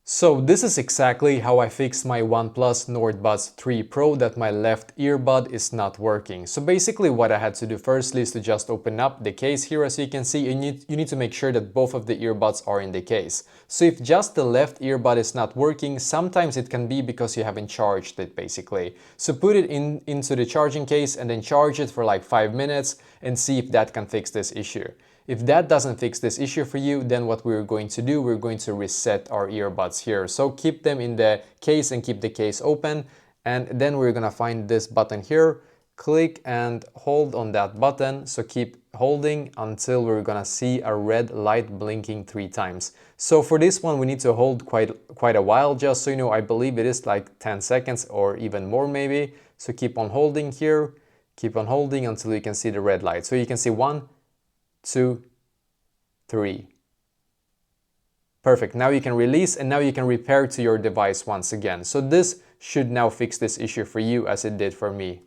So this is exactly how I fixed my OnePlus Nord Buds 3 Pro that my left earbud is not working. So basically what I had to do firstly is to just open up the case here. As you can see, you need to make sure that both of the earbuds are in the case. So if just the left earbud is not working, sometimes it can be because you haven't charged it basically. So put it into the charging case and then charge it for like 5 minutes and see if that can fix this issue. If that doesn't fix this issue for you, then what we're going to do, we're going to reset our earbuds here. So keep them in the case and keep the case open. And then we're gonna find this button here, click and hold on that button. So keep holding until we're gonna see a red light blinking 3 times. So for this one, we need to hold quite a while, just so you know. I believe it is like 10 seconds or even more maybe. So keep on holding here, keep on holding until you can see the red light. So you can see 1, 2, 3. Perfect. Now you can release and now you can repair to your device once again. So this should now fix this issue for you as it did for me.